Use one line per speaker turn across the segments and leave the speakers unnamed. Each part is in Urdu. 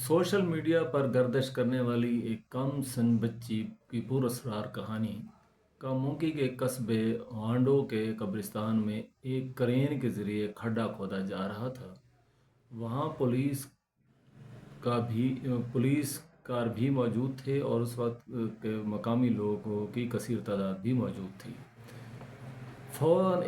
سوشل میڈیا پر گردش کرنے والی ایک کم سن بچی کی پراسرار کہانی کا موکی کے قصبے وانڈو کے قبرستان میں ایک کرین کے ذریعے کھڈا کھودا جا رہا تھا۔ وہاں پولیس کار بھی موجود تھے اور اس وقت کے مقامی لوگوں کی کثیر تعداد بھی موجود تھی۔ فوراً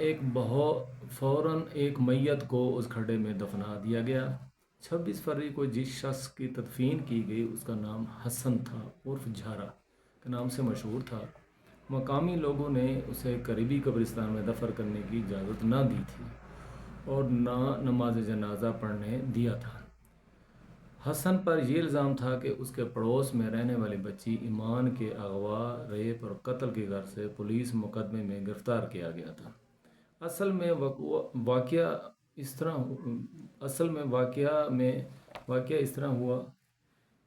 ایک میت کو اس کھڈے میں دفنا دیا گیا۔ 26 فروری کو جس شخص کی تدفین کی گئی اس کا نام حسن تھا، عرف جھارا کے نام سے مشہور تھا۔ مقامی لوگوں نے اسے قریبی قبرستان میں دفن کرنے کی اجازت نہ دی تھی اور نہ نماز جنازہ پڑھنے دیا تھا۔ حسن پر یہ الزام تھا کہ اس کے پڑوس میں رہنے والی بچی ایمان کے اغوا، ریپ اور قتل کی غرض سے پولیس مقدمے میں گرفتار کیا گیا تھا۔ اصل میں واقعہ اس طرح ہوا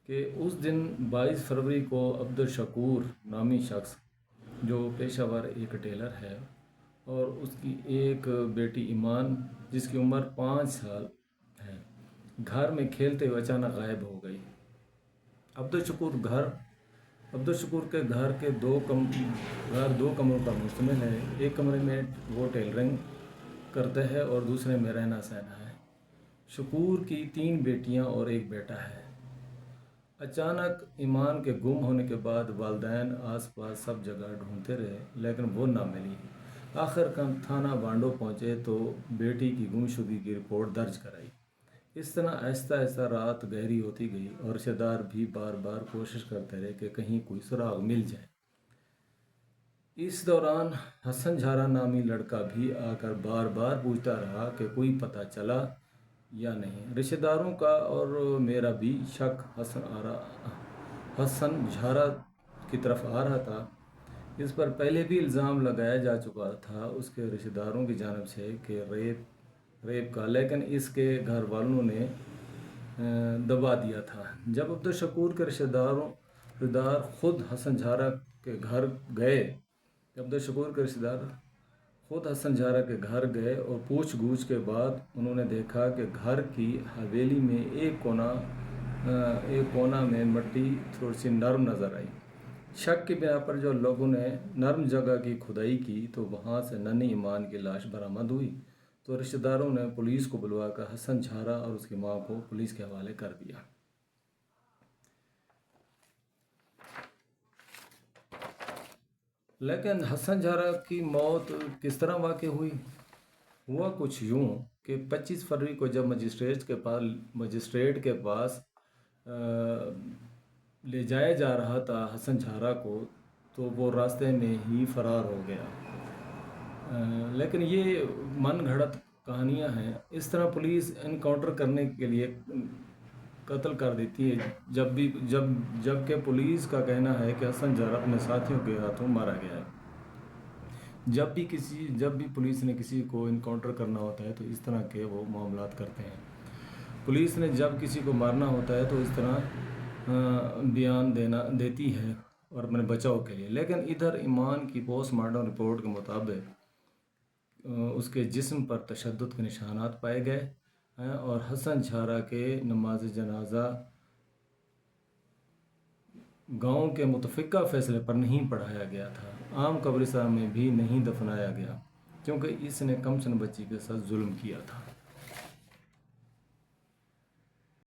کہ اس دن 22 فروری کو عبدالشکور نامی شخص، جو پیشہ ور ایک ٹیلر ہے، اور اس کی ایک بیٹی ایمان جس کی عمر 5 سال ہے، گھر میں کھیلتے ہوئے اچانک غائب ہو گئی۔ عبدالشکور کے گھر دو کمروں پر مشتمل ہے۔ ایک کمرے میں وہ ٹیلرنگ کرتے ہیں اور دوسرے میں رہنا سہنا ہے۔ شکور کی 3 بیٹیاں اور ایک بیٹا ہے۔ اچانک ایمان کے گم ہونے کے بعد والدین آس پاس سب جگہ ڈھونڈتے رہے لیکن وہ نہ ملی۔ آخر کار تھانہ وانڈو پہنچے تو بیٹی کی گمشدگی کی رپورٹ درج کرائی۔ اس طرح آہستہ آہستہ رات گہری ہوتی گئی اور رشتہ دار بھی بار بار کوشش کرتے رہے کہ کہیں کوئی سراغ مل جائے۔ اس دوران حسن جھارا نامی لڑکا بھی آ کر بار بار پوچھتا رہا کہ کوئی پتہ چلا یا نہیں۔ رشتہ داروں کا اور میرا بھی شک حسن جھارا کی طرف آ رہا تھا۔ اس پر پہلے بھی الزام لگایا جا چکا تھا اس کے رشتہ داروں کی جانب سے کہ ریپ کا، لیکن اس کے گھر والوں نے دبا دیا تھا۔ جب عبدالشکور کے رشتہ دار خود حسن جھارا کے گھر گئے اور پوچھ گچھ کے بعد انہوں نے دیکھا کہ گھر کی حویلی میں ایک کونا میں مٹی تھوڑی سی نرم نظر آئی۔ شک کی بنا پر جو لوگوں نے نرم جگہ کی کھدائی کی تو وہاں سے ننھی ایمان کی لاش برآمد ہوئی، تو رشتہ داروں نے پولیس کو بلوا کر حسن جھارا اور اس کی ماں کو پولیس کے حوالے کر دیا۔ لیکن حسن جھارا کی موت کس طرح واقع ہوئی؟ ہوا کچھ یوں کہ 25 فروری کو جب مجسٹریٹ کے پاس لے جایا جا رہا تھا حسن جھارا کو، تو وہ راستے میں ہی فرار ہو گیا۔ لیکن یہ من گھڑت کہانیاں ہیں۔ اس طرح پولیس انکاؤنٹر کرنے کے لیے قتل کر دیتی ہے، جبکہ پولیس کا کہنا ہے کہ حسن جھارا اپنے ساتھیوں کے ہاتھوں مارا گیا ہے۔ جب بھی پولیس نے کسی کو انکاؤنٹر کرنا ہوتا ہے تو اس طرح کے وہ معاملات کرتے ہیں۔ پولیس نے جب کسی کو مارنا ہوتا ہے تو اس طرح بیان دیتی ہے اور اپنے بچاؤ کے لیے۔ لیکن ادھر ایمان کی پوسٹ مارٹم رپورٹ کے مطابق اس کے جسم پر تشدد کے نشانات پائے گئے ہیں اور حسن جھارا کے نماز جنازہ گاؤں کے متفقہ فیصلے پر نہیں پڑھایا گیا تھا۔ عام قبرستان میں بھی نہیں دفنایا گیا کیونکہ اس نے کم سن بچی کے ساتھ ظلم کیا تھا۔